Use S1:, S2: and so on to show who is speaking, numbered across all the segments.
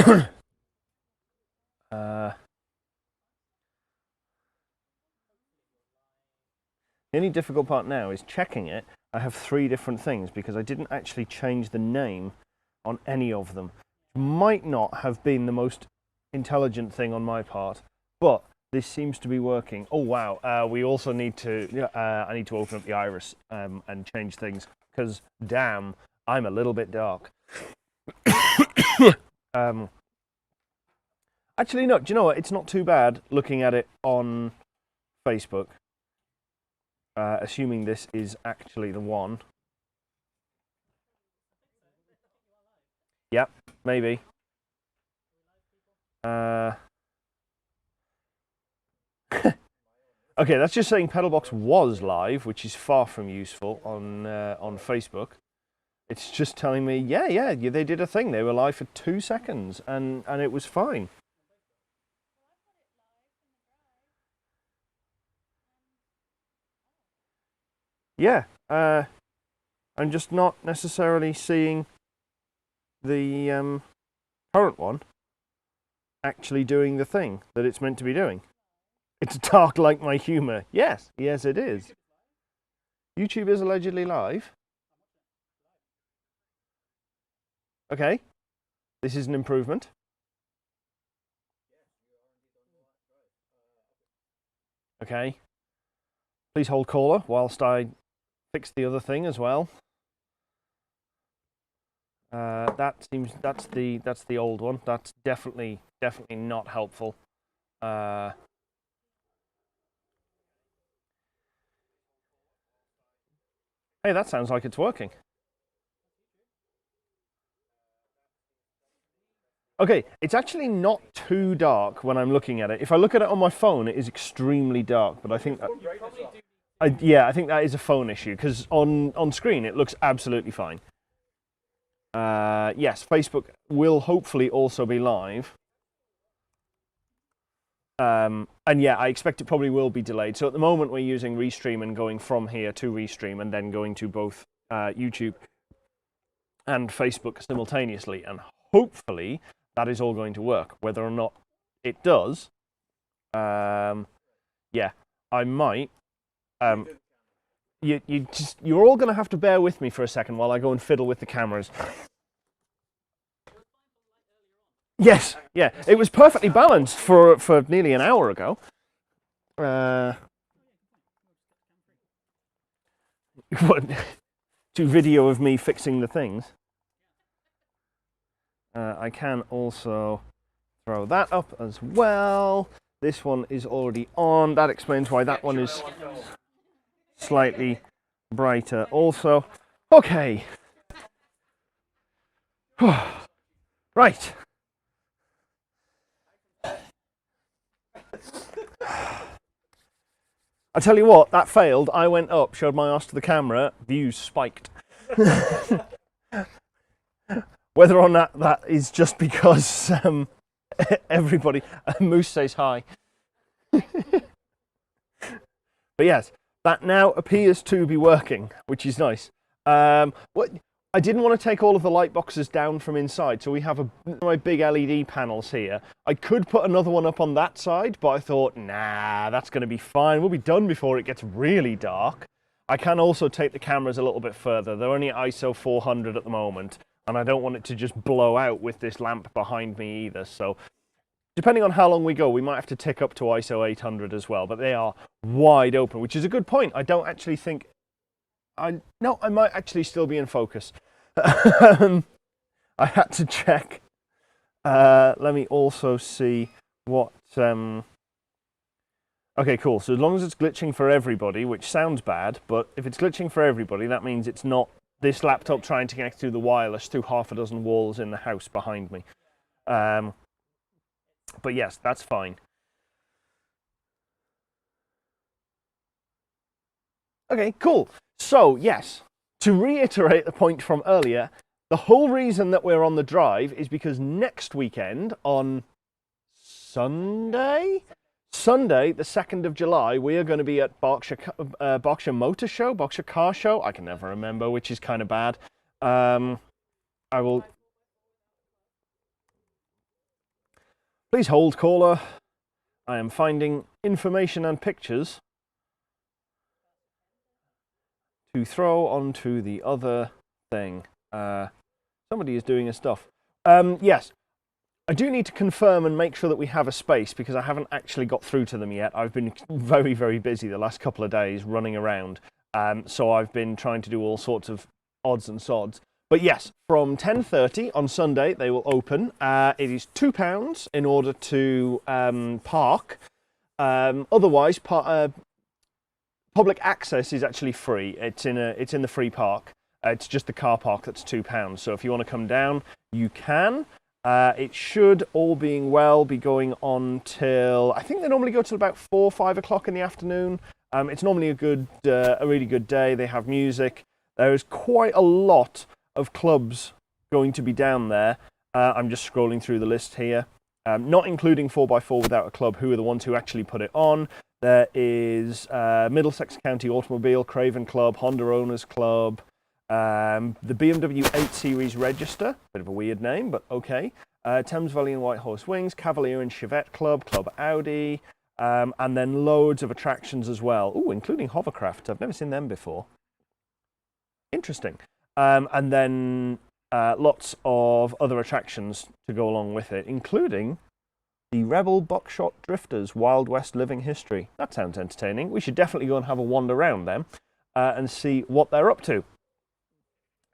S1: The only difficult part now is checking it. I have 3 different things because I didn't actually change the name on any of them. Might not have been the most intelligent thing on my part, but this seems to be working. Oh wow, we also need to, I need to open up the iris and change things because damn, I'm a little bit dark. Actually, no, do you know what? It's not too bad looking at it on Facebook. Assuming this is actually the one. Yep, maybe. Okay, that's just saying PedalBox was live, which is far from useful on Facebook. It's just telling me, yeah, they did a thing. They were live for 2 seconds, and it was fine. Yeah, I'm just not necessarily seeing the current one actually doing the thing that it's meant to be doing. It's dark like my humour. Yes, it is. YouTube is allegedly live. Okay, this is an improvement. Okay, please hold caller whilst I fix the other thing as well. That's the old one. That's definitely not helpful. Hey, that sounds like it's working. Okay, it's actually not too dark when I'm looking at it. If I look at it on my phone, it is extremely dark, but I think that, I think that is a phone issue, because on screen it looks absolutely fine. Yes, Facebook will hopefully also be live. And yeah, I expect it probably will be delayed. So at the moment we're using Restream and going from here to Restream and then going to both YouTube and Facebook simultaneously. And hopefully that is all going to work. Whether or not it does, yeah, I might. You're all going to have to bear with me for a second while I go and fiddle with the cameras. Yes, yeah, it was perfectly balanced for nearly an hour ago. What? To video of me fixing the things. I can also throw that up as well. This one is already on. That explains why that one is slightly brighter also. Okay. Right. I tell you what, that failed. I went up, showed my ass to the camera, views spiked. Whether or not that is just because everybody, Moose says hi. But yes, that now appears to be working, which is nice. I didn't want to take all of the light boxes down from inside, so we have my big LED panels here. I could put another one up on that side, but I thought, nah, that's going to be fine. We'll be done before it gets really dark. I can also take the cameras a little bit further. They're only at ISO 400 at the moment, and I don't want it to just blow out with this lamp behind me either. So depending on how long we go, we might have to tick up to ISO 800 as well, but they are wide open, which is a good point. I don't actually think... No, I might actually still be in focus. I had to check. Let me also see what... Okay, cool. So as long as it's glitching for everybody, which sounds bad, but if it's glitching for everybody, that means it's not this laptop trying to connect through the wireless through half a dozen walls in the house behind me. But yes, that's fine. Okay, cool. So, yes, to reiterate the point from earlier, the whole reason that we're on the drive is because next weekend, on Sunday, the 2nd of July, we are going to be at Berkshire Motor Show, Berkshire Car Show. I can never remember, which is kind of bad. I will... Please hold, caller. I am finding information and pictures to throw onto the other thing. Somebody is doing his stuff. Yes, I do need to confirm and make sure that we have a space because I haven't actually got through to them yet. I've been very, very busy the last couple of days running around. So I've been trying to do all sorts of odds and sods. But yes, from 10:30 on Sunday they will open. It is £2 in order to park. Otherwise, public access is actually free. It's in the free park. It's just the car park that's £2. So if you want to come down, you can. It should, all being well, be going on till, I think they normally go till about 4 or 5 o'clock in the afternoon. It's normally a really good day. They have music. There is quite a lot of clubs going to be down there. I'm just scrolling through the list here. Not including 4x4 Without a Club, who are the ones who actually put it on. There is Middlesex County Automobile, Craven Club, Honda Owners Club, the BMW 8 Series Register, bit of a weird name, but okay. Thames Valley and White Horse Wings, Cavalier and Chevette Club, Club Audi, and then loads of attractions as well. Ooh, including hovercrafts. I've never seen them before. Interesting. And then lots of other attractions to go along with it, including the Rebel Buckshot Drifters Wild West Living History. That sounds entertaining. We should definitely go and have a wander around them and see what they're up to.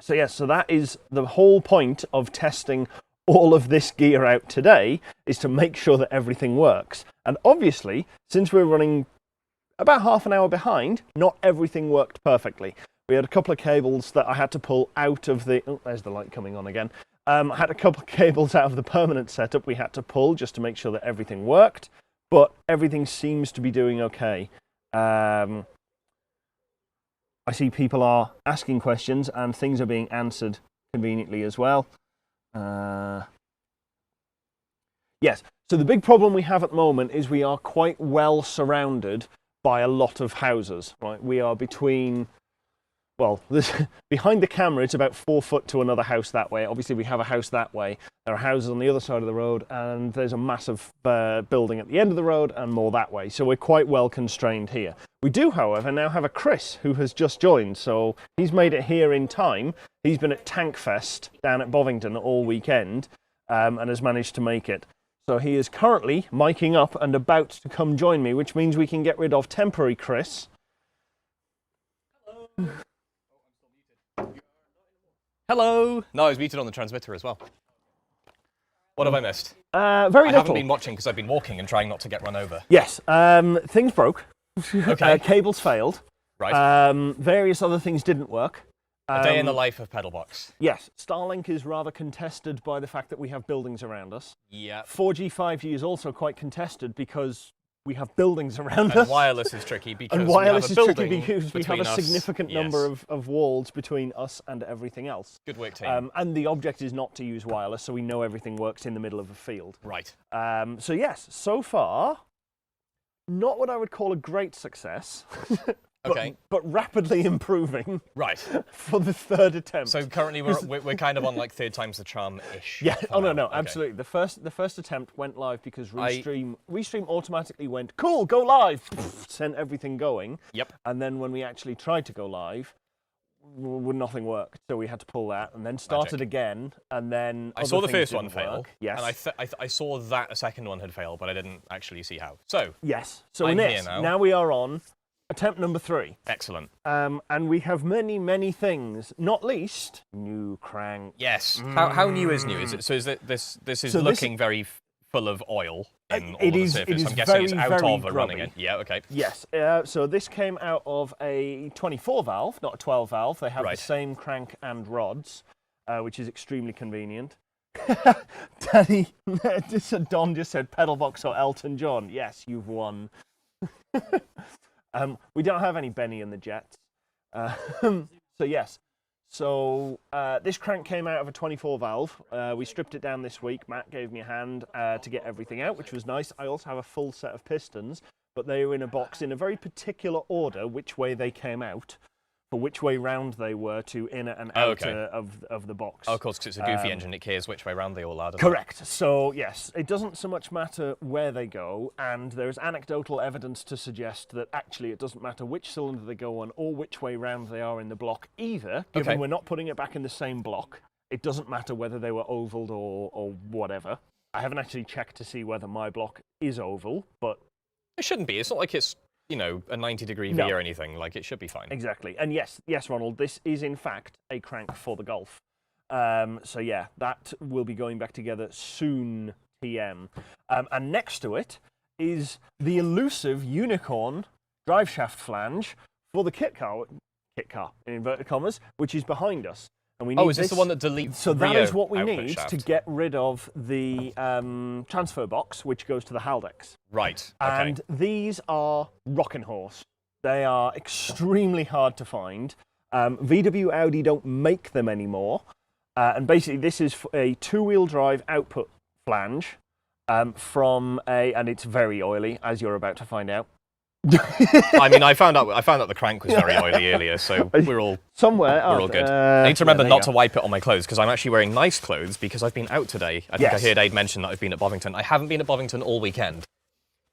S1: So yes, so that is the whole point of testing all of this gear out today, is to make sure that everything works. And obviously, since we're running about half an hour behind, not everything worked perfectly. We had a couple of cables that I had to pull out of the... Oh, there's the light coming on again. I had a couple of cables out of the permanent setup we had to pull just to make sure that everything worked, but everything seems to be doing okay. I see people are asking questions and things are being answered conveniently as well. Yes, so the big problem we have at the moment is we are quite well surrounded by a lot of houses. Right? We are between... Well, behind the camera, it's about 4 foot to another house that way. Obviously, we have a house that way. There are houses on the other side of the road, and there's a massive building at the end of the road and more that way. So we're quite well constrained here. We do, however, now have a Chris who has just joined. So he's made it here in time. He's been at Tankfest down at Bovington all weekend and has managed to make it. So he is currently miking up and about to come join me, which means we can get rid of temporary Chris.
S2: Hello. Hello! No, I was muted on the transmitter as well. What have I missed?
S1: Very little.
S2: I haven't been watching because I've been walking and trying not to get run over.
S1: Yes, things broke.
S2: Okay.
S1: Cables failed.
S2: Right.
S1: Various other things didn't work.
S2: A day in the life of PedalBox.
S1: Yes, Starlink is rather contested by the fact that we have buildings around us.
S2: Yeah.
S1: 4G, 5G is also quite contested because we have buildings around
S2: and
S1: us.
S2: Wireless is tricky because
S1: and wireless
S2: we have a
S1: is tricky because we have a significant number of walls between us and everything else.
S2: Good work, team.
S1: And the object is not to use wireless, so we know everything works in the middle of a field.
S2: Right.
S1: So yes, so far, not what I would call a great success.
S2: Okay.
S1: But rapidly improving.
S2: Right.
S1: For the third attempt.
S2: So currently we're kind of on like third time's the charm-ish.
S1: Yeah. Oh no,
S2: okay.
S1: absolutely. The first attempt went live because Restream automatically went, cool, go live, sent everything going.
S2: Yep.
S1: And then when we actually tried to go live, nothing worked. So we had to pull that and then started again. And then
S2: I saw the first one fail.
S1: Yes.
S2: And I saw that a second one had failed, but I didn't actually see how. So
S1: yes. So
S2: I'm
S1: in this,
S2: here
S1: now we are on attempt number 3.
S2: Excellent.
S1: And we have many, many things, not least new crank.
S2: Yes. How new is new? Is it? So is it this is looking very full of oil in all of the surface. I'm guessing it's out of a running it. Yeah. Okay.
S1: Yes. So this came out of a 24 valve, not a 12 valve. They have the same crank and rods, which is extremely convenient. Danny, Don just said PedalBox or Elton John. Yes, you've won. We don't have any Benny and the Jets. So yes. So this crank came out of a 24 valve. We stripped it down this week. Matt gave me a hand to get everything out, which was nice. I also have a full set of pistons, but they were in a box in a very particular order, which way they came out, for which way round they were to inner and outer of the box.
S2: Oh, of course, because it's a goofy engine, it cares which way round they all are.
S1: Correct. So, yes, it doesn't so much matter where they go, and there's anecdotal evidence to suggest that actually it doesn't matter which cylinder they go on or which way round they are in the block either, given we're not putting it back in the same block. It doesn't matter whether they were ovaled or whatever. I haven't actually checked to see whether my block is oval, but...
S2: It shouldn't be. It's not like it's... a 90-degree V or anything. Like, it should be fine.
S1: Exactly. And yes, Ronald, this is in fact a crank for the Golf. So yeah, that will be going back together soon, TM. And next to it is the elusive unicorn driveshaft flange for the kit car, in inverted commas, which is behind us. And we need
S2: is this the one that deletes
S1: So that is what we need
S2: shaft?
S1: to get rid of the transfer box, which goes to the Haldex.
S2: Right,
S1: And these are rockin' horse. They are extremely hard to find. VW Audi don't make them anymore. And basically this is a two-wheel drive output flange from and it's very oily, as you're about to find out.
S2: I mean, I found out the crank was very oily earlier, so we're all good. I need to remember not to wipe it on my clothes because I'm actually wearing nice clothes because I've been out today. I think I heard Aid mention that I've been at Bovington. I haven't been at Bovington all weekend.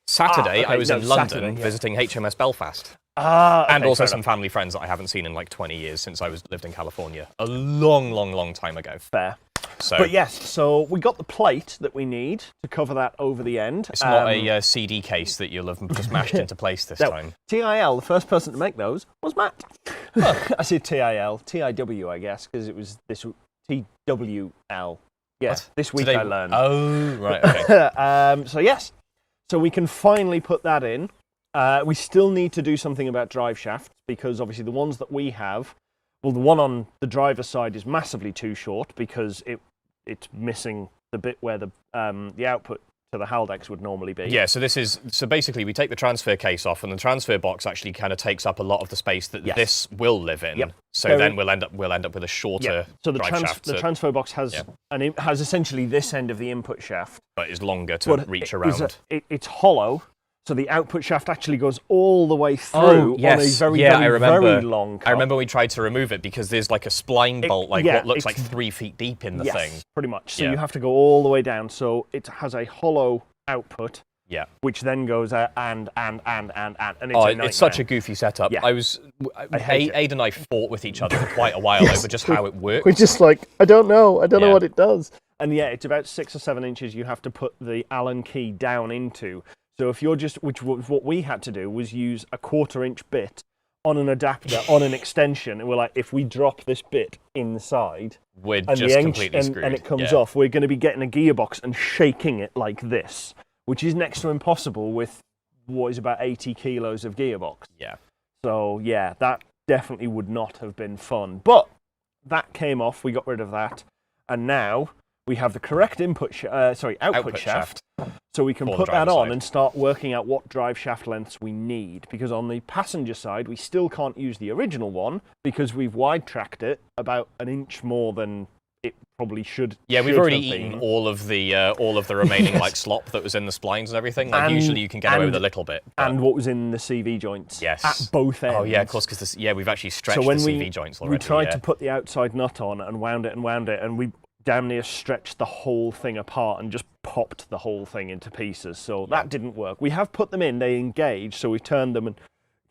S2: Saturday, I was in London visiting HMS Belfast. And also some family friends that I haven't seen in like 20 years since I lived in California. A long, long, long time ago.
S1: Fair. But yes, so we got the plate that we need to cover that over the end.
S2: It's not a CD case that you'll have just mashed into place this time.
S1: TIL, the first person to make those, was Matt. I said TIL, TIW, I guess, because it was this TWL. Yeah, this week I learned.
S2: Oh, right, okay.
S1: So yes, so we can finally put that in. We still need to do something about drive shafts because obviously the ones that we have, well, the one on the driver's side is massively too short because it's missing the bit where the output to the Haldex would normally be.
S2: Yeah, so basically we take the transfer case off and the transfer box actually kind of takes up a lot of the space that this will live in.
S1: Yep.
S2: So then we'll end up with a shorter drive shaft.
S1: The transfer box has has essentially this end of the input shaft,
S2: but is longer to reach around.
S1: It's hollow. So the output shaft actually goes all the way through on a very long cut.
S2: I remember we tried to remove it because there's like a spline bolt, what looks like 3 feet deep in the thing.
S1: Pretty much. So you have to go all the way down. So it has a hollow output, which then goes and
S2: it's such a goofy setup. Yeah. Aid and I fought with each other for quite a while over just how it works.
S1: We're just like, I don't know what it does. And yeah, it's about 6 or 7 inches you have to put the Allen key down into. So if you're what we had to do was use a 1/4 inch bit on an adapter, on an extension, and we're like, if we drop this bit inside,
S2: we're just completely screwed.
S1: And it comes off, we're going to be getting a gearbox and shaking it like this, which is next to impossible with what is about 80 kilos of gearbox.
S2: Yeah.
S1: So yeah, that definitely would not have been fun. But that came off, we got rid of that, and now we have the correct output shaft. So we can put that on and start working out what drive shaft lengths we need. Because on the passenger side, we still can't use the original one because we've wide tracked it about an inch more than it probably should.
S2: Yeah, we've already eaten all of the remaining like slop that was in the splines and everything. Like usually you can get away with a little bit.
S1: And what was in the CV joints.
S2: Yes.
S1: At both ends.
S2: Oh yeah, of course, because we've actually stretched the CV joints already.
S1: We tried to put the outside nut on and wound it, and we damn near stretched the whole thing apart and just popped the whole thing into pieces. So that didn't work. We have put them in, they engaged, so we turned them and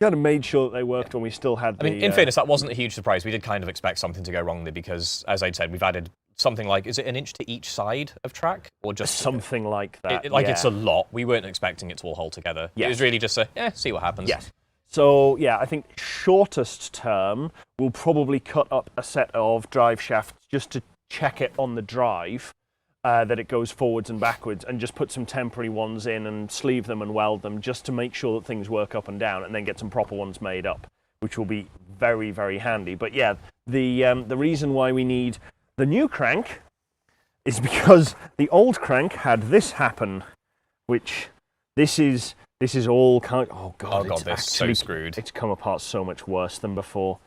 S1: kind of made sure that they worked when we still had
S2: I mean, in fairness, that wasn't a huge surprise. We did kind of expect something to go wrong there because, as I'd said, we've added something like, is it an inch to each side of track? Or just
S1: something like that.
S2: It's a lot. We weren't expecting it to all hold together. Yes. It was really just see what happens.
S1: Yes. So, yeah, I think shortest term, we'll probably cut up a set of drive shafts just to check it on the drive, that it goes forwards and backwards, and just put some temporary ones in and sleeve them and weld them just to make sure that things work up and down, and then get some proper ones made up, which will be very, very handy. But yeah, the reason why we need the new crank is because the old crank had this happen, which this is all kind of, oh god,
S2: this is so screwed.
S1: It's come apart so much worse than before.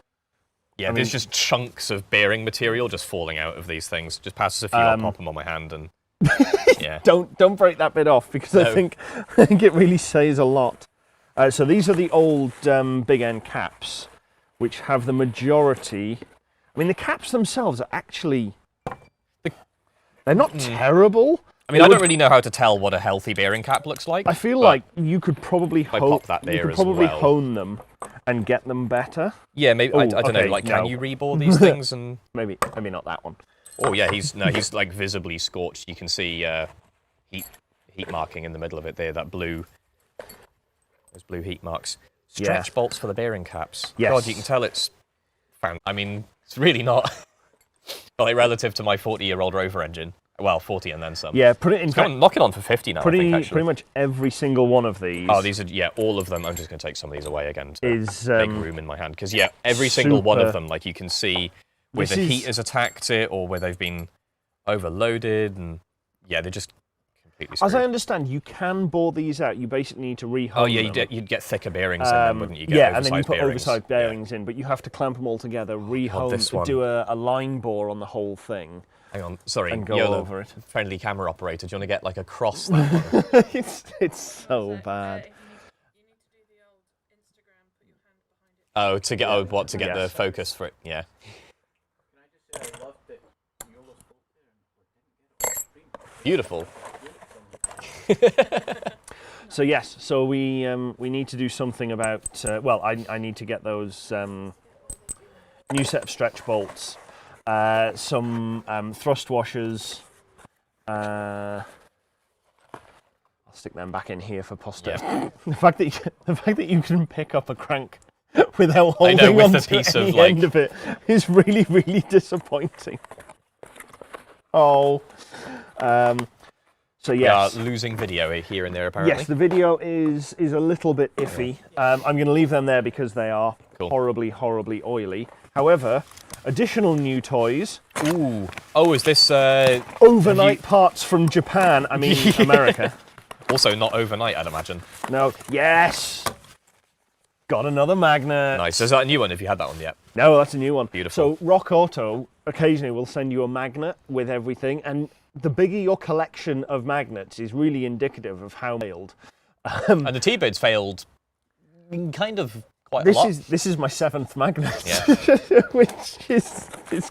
S2: Yeah, there's just chunks of bearing material just falling out of these things. Just passes a few, I'll pop them on my hand, and yeah.
S1: Don't break that bit off because I think it really says a lot. So these are the old big end caps, which have the majority. I mean, the caps themselves are actually, they're not terrible.
S2: I mean, I don't really know how to tell what a healthy bearing cap looks like.
S1: I feel like you could probably
S2: hone
S1: them and get them better.
S2: Yeah, maybe. I don't know. Like, can you rebore these things? And
S1: maybe not that one.
S2: Oh yeah, he's like visibly scorched. You can see heat marking in the middle of it there. That blue, those blue heat marks. Stretch bolts for the bearing caps.
S1: Yes.
S2: God, you can tell it's. I mean, it's really not. Like relative to my 40-year-old Rover engine. Well, 40 and then some.
S1: Yeah, put it in.
S2: Knocking on for 50 now.
S1: Pretty much every single one of these.
S2: Oh, these are all of them. I'm just going to take some of these away again to make room in my hand because every single one of them, like you can see where the heat has attacked it or where they've been overloaded, and they're just completely screwed.
S1: As I understand, you can bore these out. You basically need to rehome them.
S2: Oh yeah, you'd get thicker bearings in them, wouldn't you?
S1: And then you put oversized bearings in, but you have to clamp them all together, rehome, do a line bore on the whole thing.
S2: Hang on, sorry,
S1: and go over it.
S2: Friendly camera operator. Do you want to get like across that
S1: one? it's so bad.
S3: You need to do the old Instagram, put your hand behind it.
S2: To get the focus for it? Yeah.
S4: Can I just say I loved it. You almost spoke there and
S2: Beautiful.
S1: So yes, so we need to do something about. I need to get those new set of stretch bolts. Some thrust washers. I'll stick them back in here for posterity.
S2: Yeah.
S1: The fact that you can pick up a crank without holding on to any end of it is really, really disappointing. Oh. So yes.
S2: We are losing video here and there apparently.
S1: Yes, the video is a little bit iffy. I'm going to leave them there because they are horribly, horribly oily. However, additional new toys.
S2: Ooh. Oh, is this...
S1: overnight parts from Japan, I mean America.
S2: Also not overnight, I'd imagine.
S1: No. Yes! Got another magnet.
S2: Nice. Is that a new one if you had that one yet?
S1: No, that's a new one.
S2: Beautiful.
S1: So Rock Auto occasionally will send you a magnet with everything, and the bigger your collection of magnets is really indicative of how failed.
S2: And the T-Bird's failed kind of quite a lot.
S1: This is my 7th magnet, which is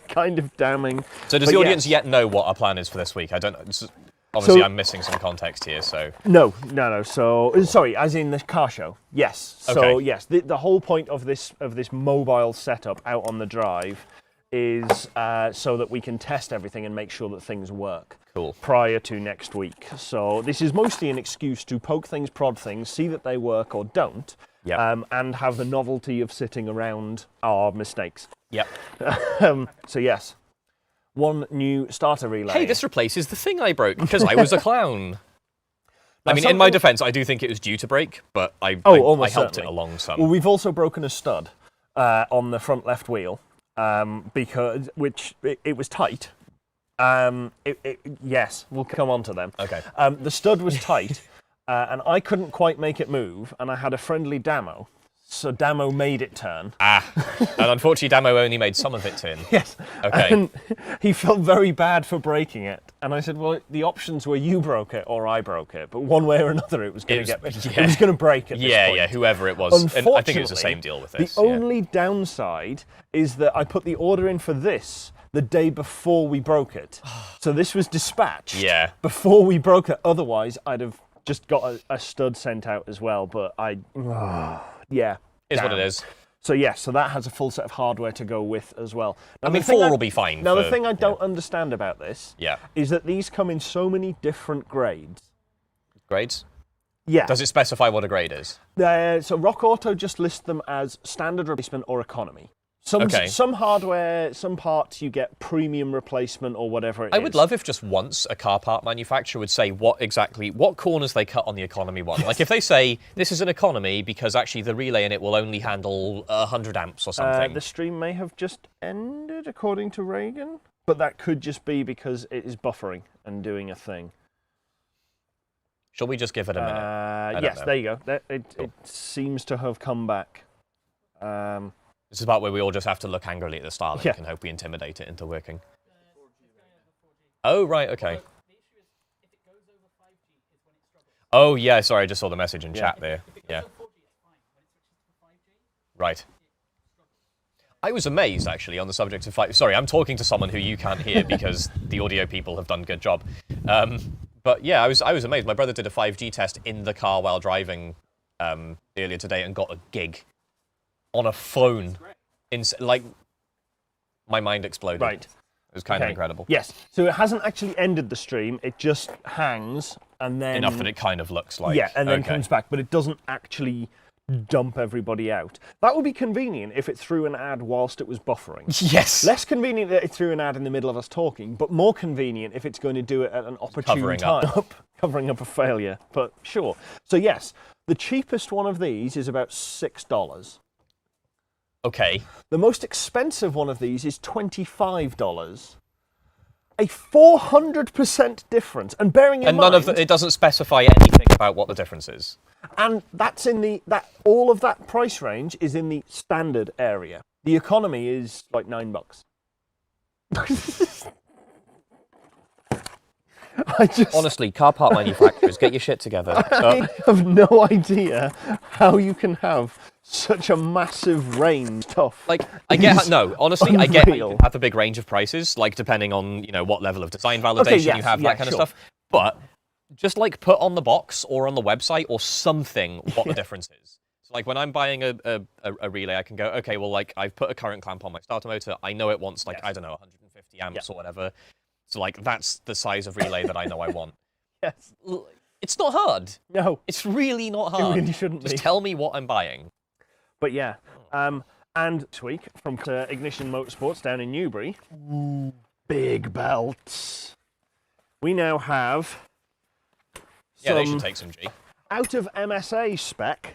S1: kind of damning.
S2: So does the audience yet know what our plan is for this week? I don't know. Obviously, I'm missing some context here, so...
S1: No. So, sorry, as in the car show. Yes. So, yes, the whole point of this mobile setup out on the drive is so that we can test everything and make sure that things work.
S2: Cool.
S1: Prior to next week. So this is mostly an excuse to poke things, prod things, see that they work or don't, and have the novelty of sitting around our mistakes.
S2: Yep.
S1: So yes, one new starter relay.
S2: Hey, this replaces the thing I broke because I was a clown. I mean, in my defense, I do think it was due to break, but I helped it along some.
S1: Well, we've also broken a stud on the front left wheel. Because it was tight. Yes, we'll come on to them.
S2: Okay.
S1: The stud was tight, and I couldn't quite make it move, and I had a friendly Damo, so Damo made it turn.
S2: And unfortunately, Damo only made some of it turn.
S1: Yes.
S2: Okay.
S1: And he felt very bad for breaking it, and I said, well, the options were you broke it or I broke it, but one way or another, it was going to break at this point.
S2: Yeah, whoever it was. And I think it was the same deal with this.
S1: The only downside is that I put the order in for this the day before we broke it. So this was dispatched before we broke it. Otherwise, I'd have just got a stud sent out as well, but
S2: Is what it is.
S1: So yes, so that has a full set of hardware to go with as well.
S2: Now, I mean, 4 will be fine.
S1: Now, the thing I don't understand about this is that these come in so many different grades.
S2: Grades?
S1: Yeah.
S2: Does it specify what a grade is?
S1: So Rock Auto just lists them as standard replacement or economy. Some hardware, some parts you get premium replacement or whatever it is.
S2: I would love if just once a car part manufacturer would say what corners they cut on the economy one. Like if they say this is an economy because actually the relay in it will only handle 100 amps or something.
S1: The stream may have just ended according to Reagan, but that could just be because it is buffering and doing a thing.
S2: Shall we just give it a minute?
S1: Yes, there you go. It seems to have come back.
S2: This is about where we all just have to look angrily at the Starlink and hope we intimidate it into working. Oh, right, okay. Oh, yeah, sorry, I just saw the message in chat there. Yeah. Right. I was amazed, actually, on the subject of 5... Sorry, I'm talking to someone who you can't hear because the audio people have done a good job. But yeah, I was amazed. My brother did a 5G test in the car while driving earlier today and got a gig on a phone. Like, my mind exploded.
S1: Right.
S2: It was kind of incredible.
S1: Yes. So it hasn't actually ended the stream. It just hangs and then...
S2: Enough that it kind of looks like...
S1: Yeah, and then comes back. But it doesn't actually dump everybody out. That would be convenient if it threw an ad whilst it was buffering.
S2: Yes.
S1: Less convenient that it threw an ad in the middle of us talking, but more convenient if it's going to do it at an opportune time. Covering up a failure, but sure. So yes, the cheapest one of these is about $6.
S2: Okay.
S1: The most expensive one of these is $25. A 400% difference. And bearing in mind...
S2: it doesn't specify anything about what the difference is.
S1: And that's in all of that price range is in the standard area. The economy is like $9.
S2: Honestly, car part manufacturers, get your shit together.
S1: I have no idea how you can have such a massive range of stuff.
S2: Like, I get honestly, I get how you can have a big range of prices, like depending on what level of design validation you have, that kind of stuff. But just like put on the box or on the website or something what the difference is. So like when I'm buying a relay, I can go, okay, well, like I've put a current clamp on my starter motor. I know it wants like I don't know 150 amps or whatever. So like that's the size of relay that I know I want.
S1: Yes.
S2: It's not hard.
S1: No.
S2: It's really not hard.
S1: It really shouldn't be.
S2: Just tell me what I'm buying.
S1: But yeah. And this week from Ignition Motorsports down in Newbury, big belts. We now have
S2: they should take some G.
S1: Out of MSA spec.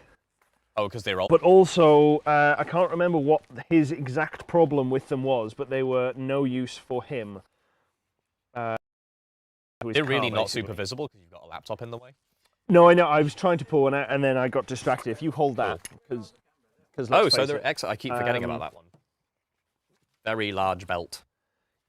S2: Oh, because they're old.
S1: But also, I can't remember what his exact problem with them was, but they were no use for him.
S2: They're really not super visible because you've got a laptop in the way.
S1: No, I know. I was trying to pull one out, and then I got distracted. If you hold that, because
S2: so they're excellent. I keep forgetting about that one. Very large belt.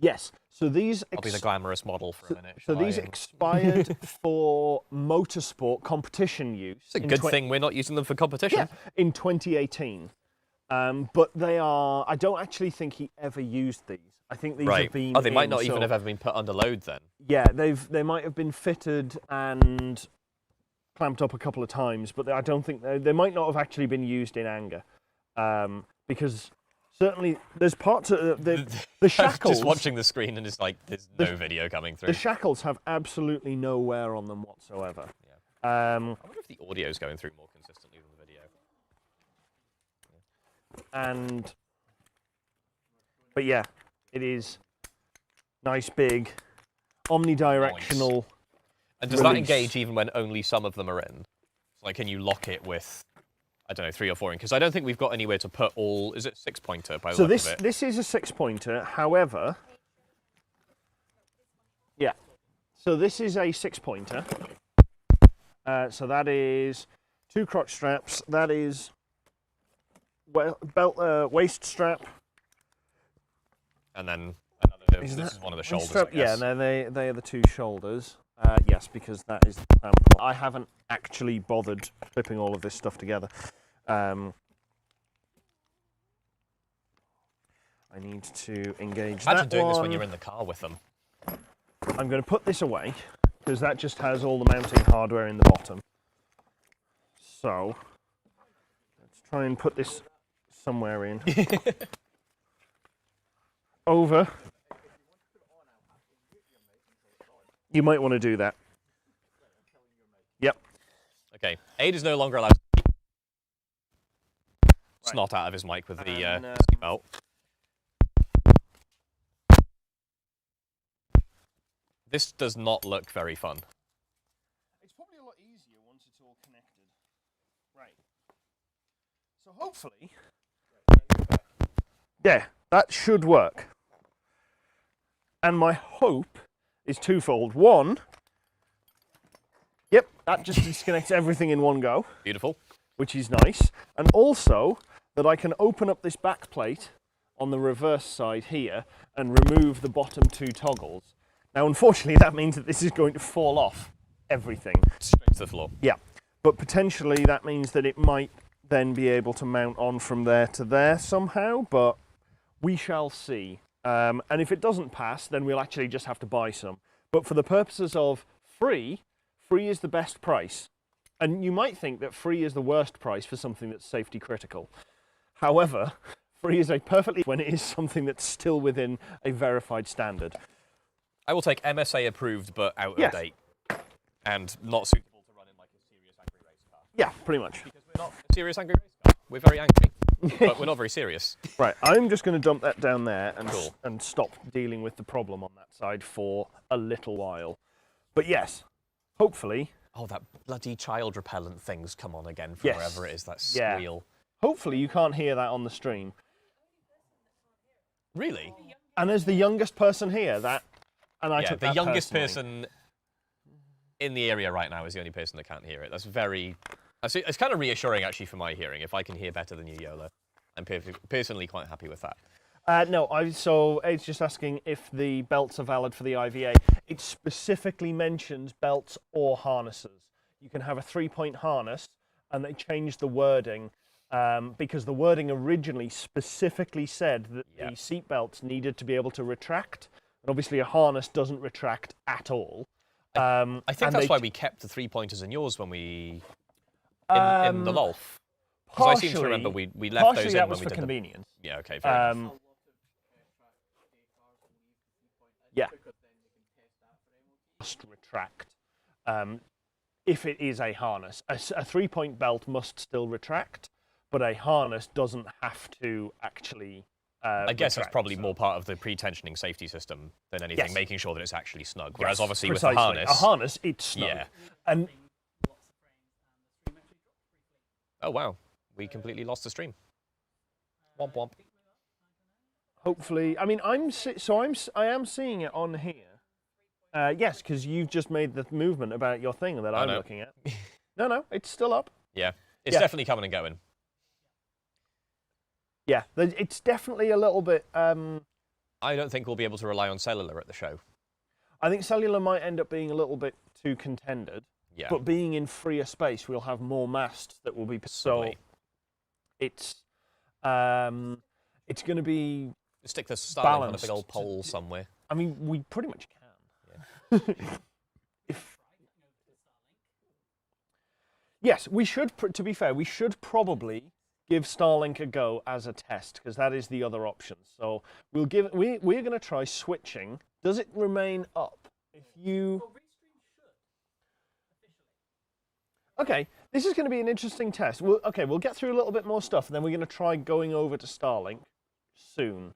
S1: Yes. So these...
S2: I'll be the glamorous model for a minute.
S1: So these expired for motorsport competition use.
S2: It's a good thing we're not using them for competition.
S1: Yeah, in 2018. But they are... I don't actually think he ever used these. I think these have been...
S2: Oh, they might not even have ever been put under load then.
S1: Yeah, they might have been fitted and clamped up a couple of times, but I don't think... They might not have actually been used in anger. Because... Certainly, there's parts of the shackles...
S2: Just watching the screen and it's like, there's no video coming through.
S1: The shackles have absolutely no wear on them whatsoever.
S2: Yeah. I wonder if the audio's going through more consistently than the video.
S1: Yeah. But yeah, it is nice, big, omnidirectional.
S2: Nice. And does that engage even when only some of them are in? So like, can you lock it with... I don't know, 3 or 4 in, because I don't think we've got anywhere to put all... Is it 6-pointer by the look of it?
S1: This is a 6-pointer, however... Yeah. So this is a 6-pointer. So that is 2 crotch straps. That is belt waist strap.
S2: And then another... This is one of the shoulders, I guess.
S1: Yeah, no, they are the 2 shoulders. Yes, because that is the clamp. I haven't actually bothered clipping all of this stuff together. I need to engage that
S2: Imagine doing this
S1: one.
S2: when you're in the car with them.
S1: I'm going to put this away, because that just has all the mounting hardware in the bottom. So, let's try and put this somewhere in. Over. You might want to do that. Yep.
S2: Okay. Aid is no longer allowed to snot out of his mic with the belt. This does not look very fun.
S1: It's probably a lot easier once it's all connected. Right. So hopefully... Yeah, that should work. And my hope is twofold. One, yep, that just disconnects everything in one go.
S2: Beautiful.
S1: Which is nice. And also that I can open up this back plate on the reverse side here and remove the bottom 2 toggles. Now, unfortunately, that means that this is going to fall off everything.
S2: Straight to the floor.
S1: Yeah, but potentially that means that it might then be able to mount on from there to there somehow, but We shall see. And if it doesn't pass, then we'll actually just have to buy some. But for the purposes of free is the best price. And you might think that free is the worst price for something that's safety critical. However, free is a perfectly when it is something that's still within a verified standard.
S2: I will take MSA approved but out of date and not suitable to run in like a serious angry race car.
S1: Yeah, pretty much.
S2: Because we're not a serious angry race car. We're very angry, but we're not very serious.
S1: Right, I'm just going to dump that down there and stop dealing with the problem on that side for a little while. But yes, hopefully...
S2: Oh, that bloody child repellent thing's come on again from wherever it is, that squeal.
S1: Hopefully you can't hear that on the stream.
S2: Really?
S1: And as the youngest person here, and I took
S2: the
S1: that
S2: youngest
S1: personally.
S2: person in the area right now is the only person that can't hear it. That's very... It's kind of reassuring, actually, for my hearing. If I can hear better than you, Yola, I'm personally quite happy with that.
S1: No, so it's just asking if the belts are valid for the IVA. It specifically mentions belts or harnesses. You can have a 3-point harness, and they changed the wording because the wording originally specifically said that the seat belts needed to be able to retract, and obviously a harness doesn't retract at all.
S2: I think that's why we kept the 3-pointers in yours when we in the Lolf. Because I seem to remember we left those in when we did
S1: for convenience.
S2: Yeah, okay, fair enough.
S1: Yeah. Must retract if it is a harness. A 3-point belt must still retract, but a harness doesn't have to actually
S2: I guess it's probably more part of the pre-tensioning safety system than anything, making sure that it's actually snug. Whereas obviously with the harness...
S1: A harness, it's snug.
S2: Yeah.
S1: And
S2: oh, wow. We completely lost the stream. Womp womp.
S1: Hopefully, I mean, I am seeing it on here. Yes, because you've just made the movement about your thing that I'm looking at. No, it's still up.
S2: Yeah, it's definitely coming and going.
S1: Yeah, it's definitely a little bit...
S2: I don't think we'll be able to rely on cellular at the show.
S1: I think cellular might end up being a little bit too contended.
S2: Yeah.
S1: But being in freer space, we'll have more masts that will be... So it's going to be...
S2: Stick the Starlink on a big old pole somewhere.
S1: I mean, we pretty much can. Yeah. Yes, we should, to be fair, we should probably give Starlink a go as a test, because that is the other option. So we're going to try switching. Does it remain up? If you... Okay, this is going to be an interesting test. We'll get through a little bit more stuff, and then we're going to try going over to Starlink soon.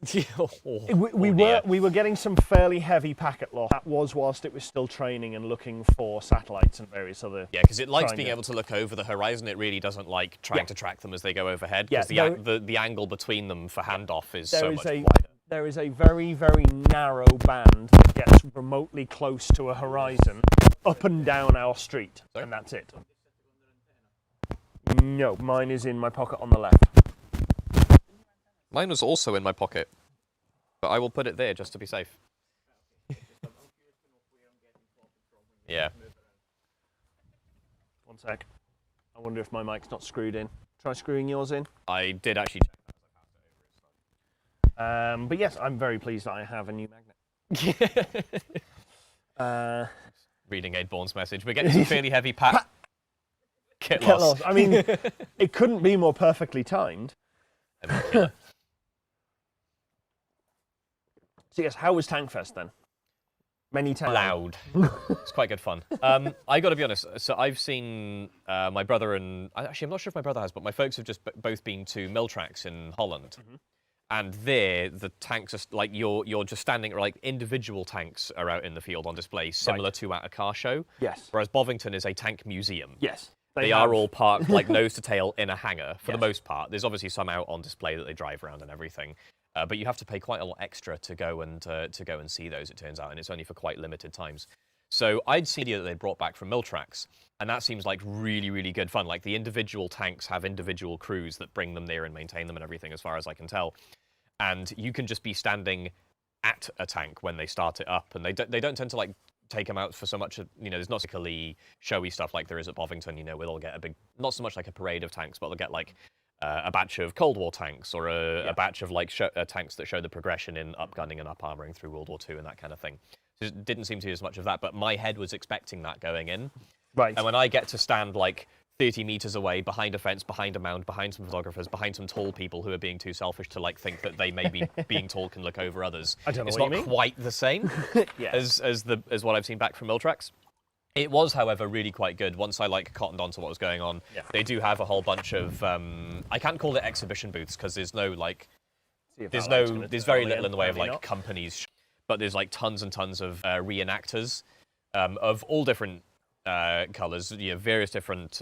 S1: We were getting some fairly heavy packet loss. That was whilst it was still training and looking for satellites and various other...
S2: Yeah, because it likes being able to look over the horizon. It really doesn't like trying to track them as they go overhead, because the angle between them for handoff is so much wider.
S1: There is a very, very narrow band that gets remotely close to a horizon up and down our street, and that's it. No, mine is in my pocket on the left.
S2: Mine was also in my pocket, but I will put it there just to be safe. Yeah.
S1: One sec. I wonder if my mic's not screwed in. Try screwing yours in.
S2: I did actually check that as I passed it over.
S1: But yes, I'm very pleased that I have a new magnet.
S2: Reading Aidborn's message. We're getting some fairly heavy kit loss.
S1: I mean, it couldn't be more perfectly timed. So yes, how was Tankfest then? Many times.
S2: Loud. It's quite good fun. I got to be honest. So I've seen my brother and actually I'm not sure if my brother has, but my folks have just both been to mill tracks in Holland, and there the tanks are like you're just standing like individual tanks are out in the field on display, similar to at a car show.
S1: Yes.
S2: Whereas Bovington is a tank museum.
S1: Yes.
S2: They are all parked like nose to tail in a hangar for the most part. There's obviously some out on display that they drive around and everything. But you have to pay quite a lot extra to go and see those, it turns out, and it's only for quite limited times. So I'd seen that they brought back from mill tracks, and that seems like really, really good fun. Like the individual tanks have individual crews that bring them there and maintain them and everything, as far as I can tell. And you can just be standing at a tank when they start it up, and they don't tend to like take them out for so much. There's not particularly showy stuff like there is at Bovington. Where they'll get a big, not so much like a parade of tanks, but they'll get like a batch of Cold War tanks, or a batch of like tanks that show the progression in upgunning and up-armoring through World War II and that kind of thing. So it didn't seem to be as much of that, but my head was expecting that going in.
S1: Right.
S2: And when I get to stand like 30 meters away, behind a fence, behind a mound, behind some photographers, behind some tall people who are being too selfish to like think that they maybe being tall can look over others.
S1: I don't know
S2: it's
S1: what
S2: not
S1: you mean.
S2: quite the same as what I've seen back from Miltrax. It was, however, really quite good once I like cottoned onto what was going on. Yeah. They do have a whole bunch of I can't call it exhibition booths because there's no like there's very little in the way of like companies, but there's like tons and tons of reenactors of all different colours, various different,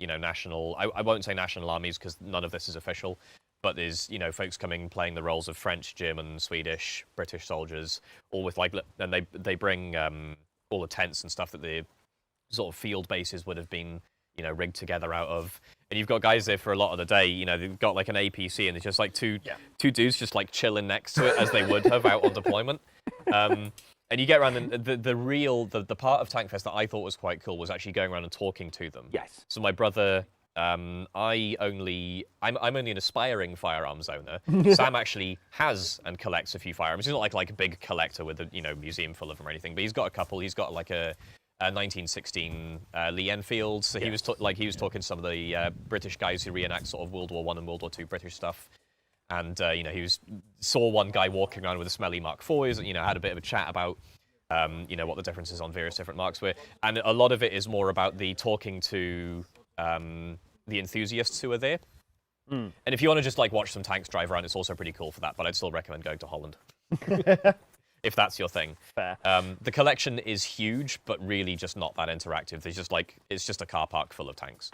S2: national. I won't say national armies because none of this is official, but there's folks coming playing the roles of French, German, Swedish, British soldiers, all with like, and they bring all the tents and stuff that the sort of field bases would have been rigged together out of. And you've got guys there for a lot of the day. They've got like an APC and it's just like two dudes just like chilling next to it as they would have out on deployment. And you get around, and the part of Tank Fest that I thought was quite cool was actually going around and talking to them.
S1: Yes.
S2: So my brother, I'm only an aspiring firearms owner. Sam actually has and collects a few firearms. He's not like a big collector with a museum full of them or anything, but he's got a couple. He's got like a 1916 Lee Enfield. So he was talking to some of the British guys who reenact sort of World War I and World War II British stuff. And, he saw one guy walking around with a smelly Mark IV, had a bit of a chat about, what the differences on various different marks were. And a lot of it is more about the talking to the enthusiasts who are there. And if you want to just, like, watch some tanks drive around, it's also pretty cool for that, but I'd still recommend going to Holland. If that's your thing.
S1: Fair.
S2: The collection is huge, but really just not that interactive. There's just, it's just a car park full of tanks.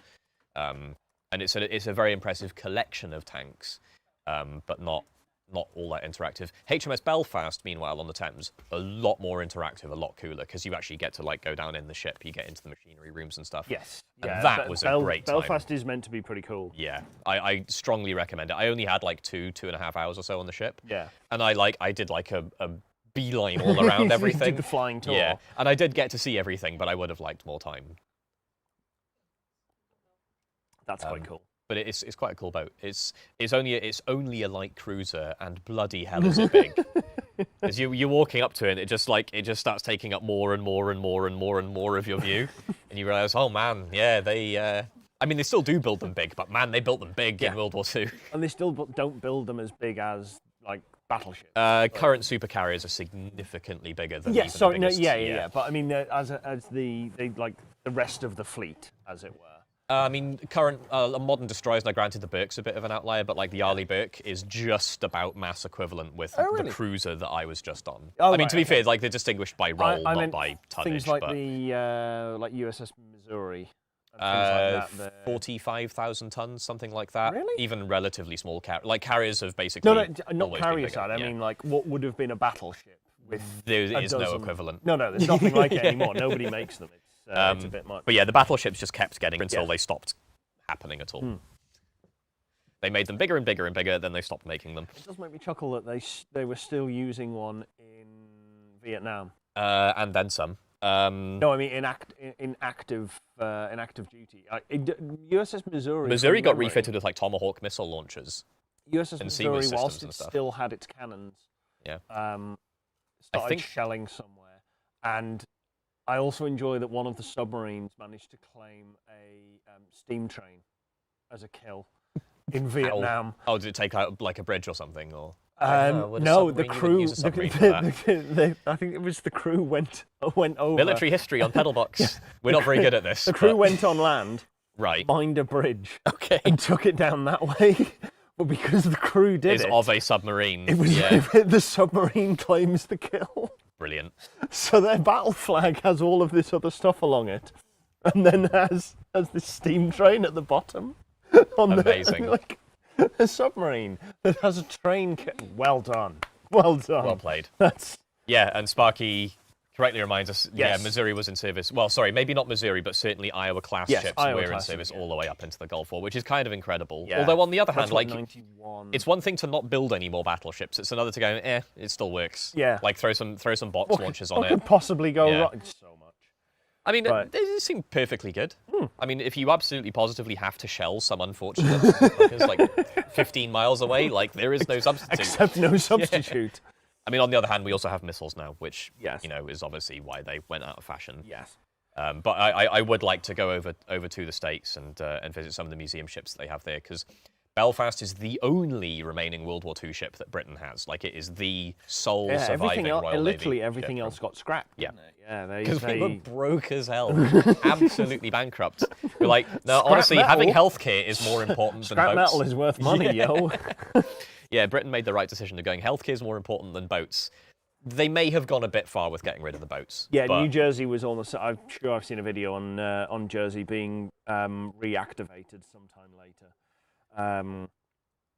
S2: And it's a very impressive collection of tanks. But not all that interactive. HMS Belfast, meanwhile, on the Thames, a lot more interactive, a lot cooler, because you actually get to like go down in the ship, you get into the machinery rooms and stuff.
S1: Yes.
S2: And that was a great time.
S1: Belfast is meant to be pretty cool.
S2: Yeah, I strongly recommend it. I only had like 2.5 hours or so on the ship.
S1: Yeah.
S2: And I did like a beeline all around everything.
S1: You did the flying tour.
S2: Yeah, and I did get to see everything, but I would have liked more time.
S1: That's quite cool.
S2: But it's quite a cool boat. It's only a light cruiser, and bloody hell is it big. As you're walking up to it, it just starts taking up more and more and more and more and more of your view, and you realise, oh man, yeah, they still do build them big, but man, they built them big in World War II.
S1: And they still don't build them as big as like battleships.
S2: Current supercarriers are significantly bigger than
S1: yes.
S2: even
S1: Sorry,
S2: the biggest.
S1: yeah. But I mean, as the rest of the fleet, as it were.
S2: Current modern destroyers, now granted the Berk's a bit of an outlier, but like the Arleigh Burke is just about mass equivalent with the cruiser that I was just on. To be fair, like they're distinguished by role, not by tonnage.
S1: Things like the USS Missouri.
S2: 45,000 tons, something like that.
S1: Really?
S2: Even relatively small carriers have basically.
S1: No, not carrier side. I mean, like what would have been a battleship with.
S2: There is no equivalent.
S1: No, there's nothing like it anymore. Nobody makes them. It's a bit much.
S2: But yeah, the battleships just kept getting until they stopped happening at all. They made them bigger and bigger and bigger, then they stopped making them.
S1: It does make me chuckle that they were still using one in Vietnam.
S2: And then some.
S1: No, I mean in active duty. USS Missouri.
S2: Missouri got refitted with like Tomahawk missile launchers.
S1: USS Missouri, whilst it still had its cannons, started shelling somewhere, and I also enjoy that one of the submarines managed to claim a steam train as a kill in Vietnam.
S2: Oh, did it take out like a bridge or something, or?
S1: No, the crew. I think it was the crew went over.
S2: Military history on PedalBox. We're not very good at this.
S1: The crew went on land,
S2: right?
S1: Mined a bridge, and took it down that way. But because the crew did it,
S2: of a submarine.
S1: It was the submarine claims the kill.
S2: Brilliant.
S1: So their battle flag has all of this other stuff along it, and then has this steam train at the bottom.
S2: Amazing.
S1: A submarine that has a train. Well done. Well done.
S2: Well played.
S1: That's.
S2: Yeah, and Sparky correctly reminds us.
S1: Yes.
S2: Yeah, Missouri was in service. Well, sorry, maybe not Missouri, but certainly Iowa class ships were in service all the way up into the Gulf War, which is kind of incredible. Yeah. Although on the other hand, like
S1: 91.
S2: It's one thing to not build any more battleships. It's another to go, it still works.
S1: Yeah.
S2: Like throw some box launchers on it.
S1: What could possibly go wrong? So much.
S2: I mean, they seem perfectly good. I mean, if you absolutely positively have to shell some unfortunate motherfuckers like 15 miles away, like there is no substitute.
S1: Except no substitute.
S2: Yeah. I mean, on the other hand, we also have missiles now, which you know is obviously why they went out of fashion.
S1: Yes.
S2: But I would like to go over to the States and visit some of the museum ships that they have there, because Belfast is the only remaining World War II ship that Britain has. Like, it is the sole surviving Royal Navy
S1: literally everything else got scrapped.
S2: Yeah.
S1: Yeah,
S2: because we were broke as hell. Absolutely bankrupt. We're like, no, honestly, having healthcare is more important than boats.
S1: Scrap metal is worth money, yo.
S2: Yeah, Britain made the right decision of going, healthcare is more important than boats. They may have gone a bit far with getting rid of the boats.
S1: Yeah, New Jersey was almost... I'm sure I've seen a video on Jersey being reactivated sometime later.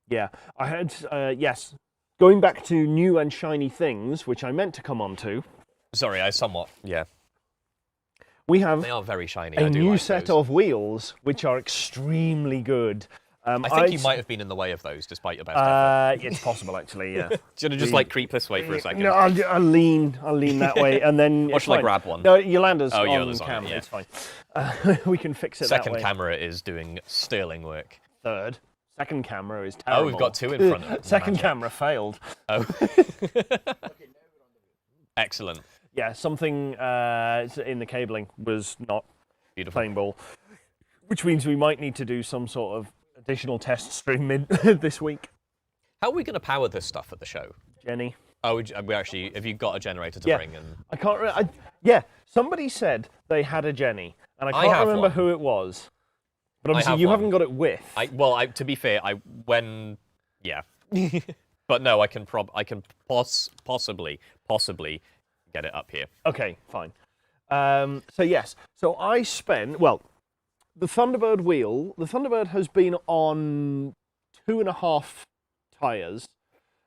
S1: Yeah, I had, yes, going back to new and shiny things, which I meant to come on to.
S2: Sorry, I somewhat, yeah.
S1: We have
S2: they are very shiny.
S1: A new set of wheels, which are extremely good.
S2: I think you might have been in the way of those, despite your best effort.
S1: It's possible, actually, yeah.
S2: Do you want to just, like, creep this way for a second?
S1: No, I'll lean that way, and then...
S2: Or shall I grab one?
S1: No, Yolanda's on
S2: Yola's
S1: camera,
S2: on it, yeah.
S1: it's fine. We can fix it that way.
S2: Second camera is doing sterling work.
S1: Third. Second camera is terrible.
S2: Oh, we've got two in front of it.
S1: Second camera failed.
S2: Oh. Excellent.
S1: Yeah, something in the cabling was not playing ball, which means we might need to do some sort of additional test stream this week.
S2: How are we going to power this stuff at the show?
S1: Jenny.
S2: Oh, we actually, have you got a generator to bring? And...
S1: I can't yeah, somebody said they had a Jenny, and I can't remember who it was. But obviously you haven't got it with.
S2: To be fair, yeah. But no, I can possibly get it up here.
S1: Okay, fine. So yes, so I spent, well, the Thunderbird has been on 2.5 tyres